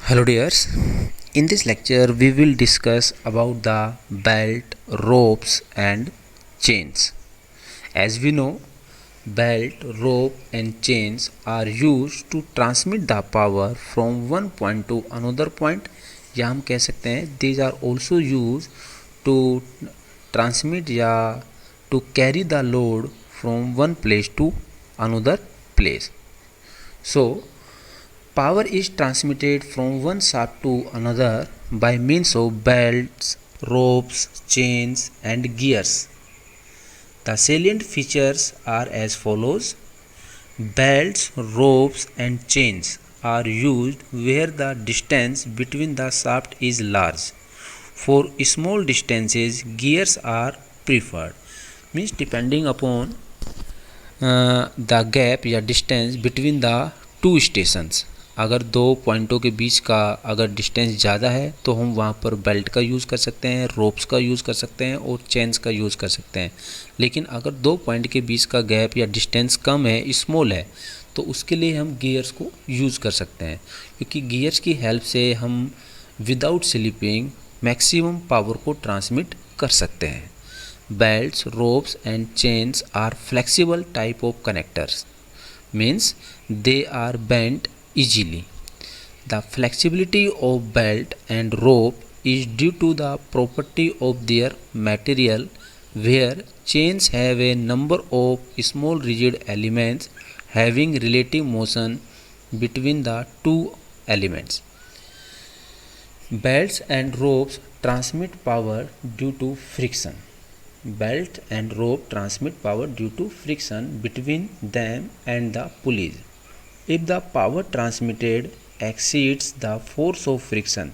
Hello dears, in this lecture we will discuss about the belt, ropes and chains. As we know, belt, rope and chains are used to transmit the power from one point to another point, या हम कह सकते हैं these are also used to transmit या to carry the load from one place to another place. So power is transmitted from one shaft to another by means of belts, ropes, chains and gears. The salient features are as follows. Belts, ropes and chains are used where the distance between the shaft is large. For small distances, gears are preferred. Means depending upon the gap या distance between the two stations. अगर दो पॉइंटों के बीच का अगर distance ज़्यादा है तो हम वहाँ पर बेल्ट का यूज़ कर सकते हैं, रोप्स का यूज़ कर सकते हैं और चेन्स का यूज़ कर सकते हैं. लेकिन अगर दो पॉइंट के बीच का गैप या डिस्टेंस कम है, स्मॉल है, तो उसके लिए हम गियर्स को यूज़ कर सकते हैं, क्योंकि गियर्स की हेल्प से हम विदाउट स्लिपिंग मैक्सिमम पावर को ट्रांसमिट कर सकते हैं. Belts, ropes and chains are flexible type of connectors, means they are bent easily. The flexibility of belt and rope is due to the property of their material, where chains have a number of small rigid elements having relative motion between the two elements. Belts and ropes transmit power due to friction. Belt and rope transmit power due to friction between them and the pulleys. If the power transmitted exceeds the force of friction,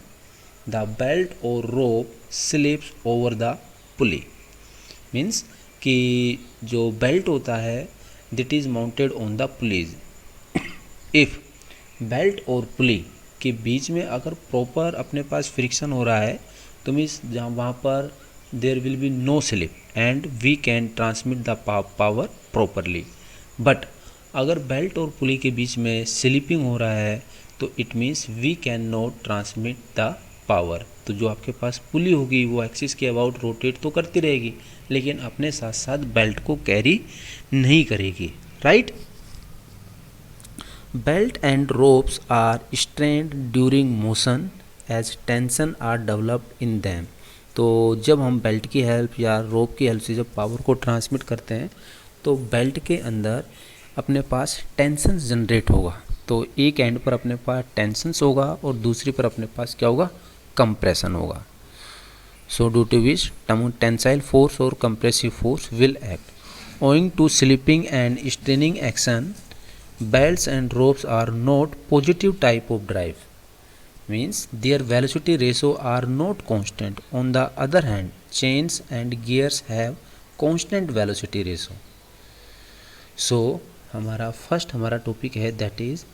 the belt or rope slips over the pulley. Means कि जो belt होता है that is mounted on the pulleys. If belt और pulley के बीच में अगर proper अपने पास friction हो रहा है तो मीन्स जहाँ वहाँ पर there will be no slip and we can transmit the power properly. But अगर बेल्ट और पुली के बीच में स्लिपिंग हो रहा है तो it means we can not transmit the power. तो जो आपके पास पुली होगी वो एक्सिस के अबाउट रोटेट तो करती रहेगी, लेकिन अपने साथ साथ बेल्ट को कैरी नहीं करेगी. Right. Belt and ropes are strained during motion as tension are developed in them. तो जब हम बेल्ट की हेल्प या रोप की हेल्प से जब पावर को ट्रांसमिट करते हैं तो बेल्ट के अंदर अपने पास टेंशन जनरेट होगा. तो एक एंड पर अपने पास टेंशन्स होगा और दूसरी पर अपने पास क्या होगा, कंप्रेशन होगा. So due to which tensile force और compressive force will act owing to slipping and straining action. Belts and ropes are not positive type of drive, means their velocity ratio are not constant. On the other hand, chains and gears have constant velocity ratio. So हमारा topic है that is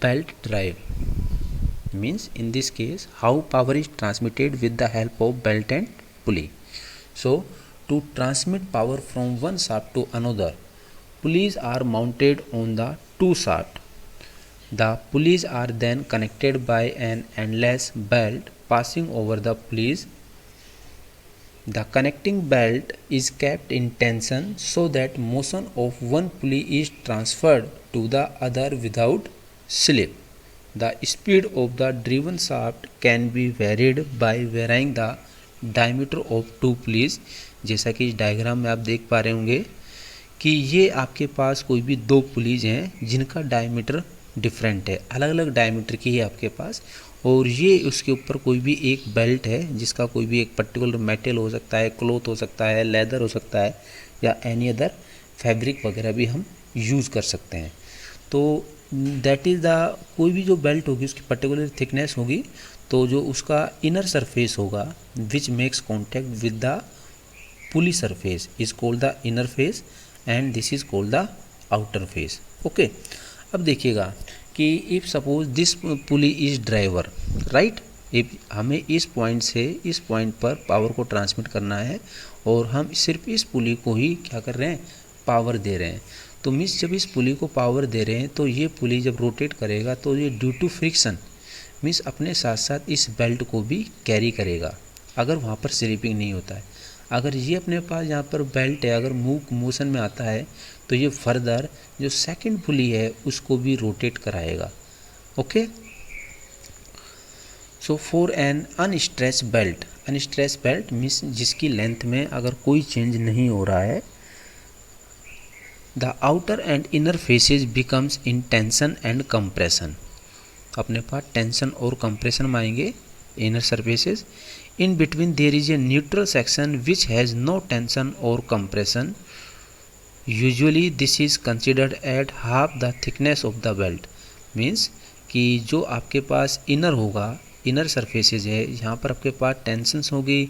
belt drive. Means in this case how power is transmitted with the help of belt and pulley. So to transmit power from one shaft to another, pulleys are mounted on the two shafts. The pulleys are then connected by an endless belt passing over the pulleys. The connecting belt is kept in tension so that motion of one pulley is transferred to the other without slip. The speed of the driven shaft can be varied by varying the diameter of two pulleys. जैसा कि इस diagram में आप देख पा रहे होंगे कि ये आपके पास कोई भी दो पुलीज हैं जिनका डायमीटर डिफरेंट है, अलग अलग डायमीटर की है आपके पास, और ये उसके ऊपर कोई भी एक बेल्ट है जिसका कोई भी एक पर्टिकुलर मेटल हो सकता है, क्लॉथ हो सकता है, लेदर हो सकता है या एनी अदर फैब्रिक वगैरह भी हम यूज़ कर सकते हैं. तो दैट इज़ द कोई भी जो बेल्ट होगी उसकी पर्टिकुलर थिकनेस होगी, तो जो उसका इनर सरफेस होगा which makes contact with the pulley surface is called the inner face and this is called the outer face. Okay. अब देखिएगा कि if suppose this pulley is driver, right. If हमें इस पॉइंट से इस point पर power को transmit करना है और हम सिर्फ इस पुली को ही क्या कर रहे हैं, पावर दे रहे हैं. तो मीन्स जब इस पुली को पावर दे रहे हैं तो ये पुली जब रोटेट करेगा तो ये ड्यू टू फ्रिक्शन मीन्स अपने साथ साथ इस बेल्ट को भी कैरी करेगा अगर वहाँ पर स्लिपिंग नहीं होता है। अगर ये अपने पास यहाँ पर बेल्ट है, अगर मूव मोशन में आता है तो ये फर्दर जो सेकंड पुली है उसको भी रोटेट कराएगा। Okay, so for an unstretch belt means जिसकी लेंथ में अगर कोई चेंज नहीं हो रहा है, the outer and inner faces becomes in tension and compression. अपने पास टेंशन और कंप्रेशन में आएंगे inner surfaces. In between there is a neutral section which has no tension और compression. Usually this is considered at half the thickness of the belt. Means कि जो आपके पास इनर होगा, इनर सरफेसेज है, यहाँ पर आपके पास टेंशंस होगी,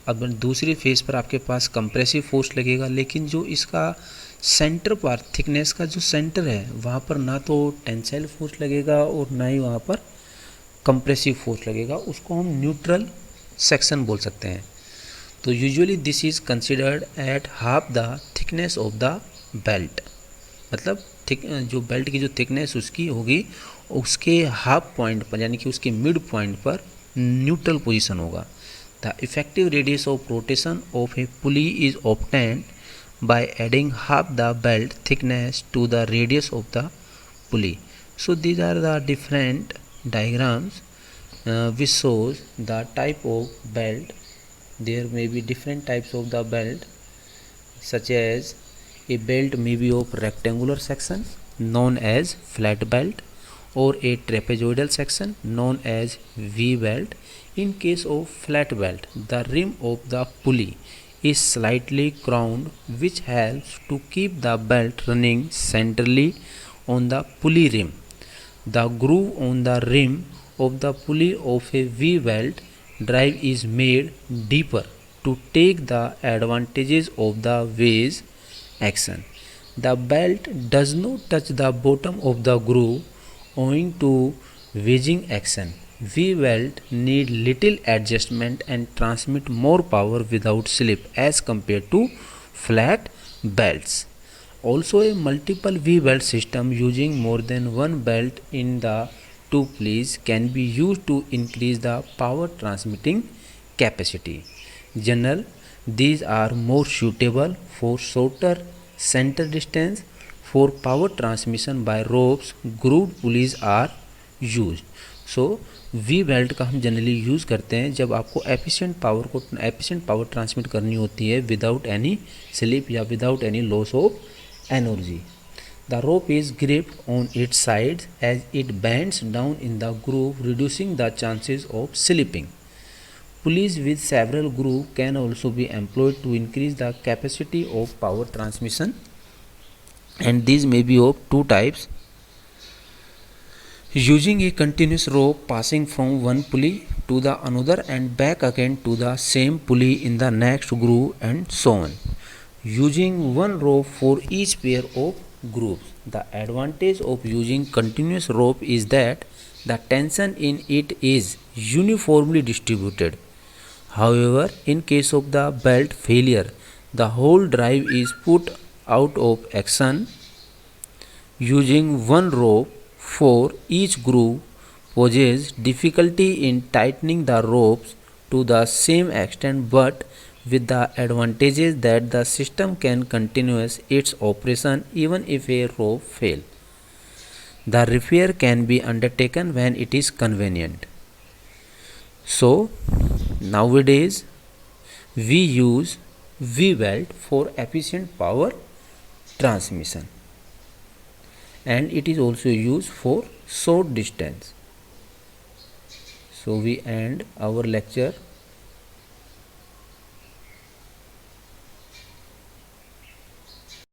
अब दूसरी फेस पर आपके पास कंप्रेसिव फोर्स लगेगा, लेकिन जो इसका सेंटर पर थिकनेस का जो सेंटर है वहाँ पर ना तो टेंसाइल फोर्स लगेगा और ना ही वहाँ पर कंप्रेसिव फोर्स लगेगा, उसको हम न्यूट्रल सेक्शन बोल सकते हैं। तो usually this is considered at half the thickness of the belt, मतलब जो बेल्ट की जो थिकनेस उसकी होगी उसके हाफ पॉइंट पर यानी कि उसके मिड पॉइंट पर न्यूट्रल पोजीशन होगा। The effective radius of rotation of A pulley is obtained by adding half the belt thickness to the radius of the pulley. So these are the different diagrams which shows the type of belt. There may be different types of the belt, such as a belt may be of rectangular section known as flat belt or a trapezoidal section known as V belt. In case of flat belt, the rim of the pulley is slightly crowned, which helps to keep the belt running centrally on the pulley rim. The groove on the rim of the pulley of a V belt drive is made deeper to take the advantages of the wedge action. The belt does not touch the bottom of the groove owing to wedging action. V belt need little adjustment and transmit more power without slip as compared to flat belts. Also, a multiple V belt system using more than one belt in the two pulleys can be used to increase the power transmitting capacity. General, these are more suitable for shorter center distance. For power transmission by ropes, grooved pulleys are used. So we belt का हम generally use करते हैं जब आपको efficient power transmit करनी होती है without any slip या without any loss of energy. The rope is gripped on its sides as it bends down in the groove reducing the chances of slipping. Pulleys with several groove can also be employed to increase the capacity of power transmission and these may be of two types. Using a continuous rope passing from one pulley to the another and back again to the same pulley in the next groove and so on. Using one rope for each pair of grooves. The advantage of using continuous rope is that the tension in it is uniformly distributed. However, in case of the belt failure, the whole drive is put out of action. Using one rope for each groove poses difficulty in tightening the ropes to the same extent, but with the advantages that the system can continue its operation even if a rope fail. The repair can be undertaken when it is convenient. So nowadays we use V belt for efficient power transmission, and it is also used for short distance. So we end our lecture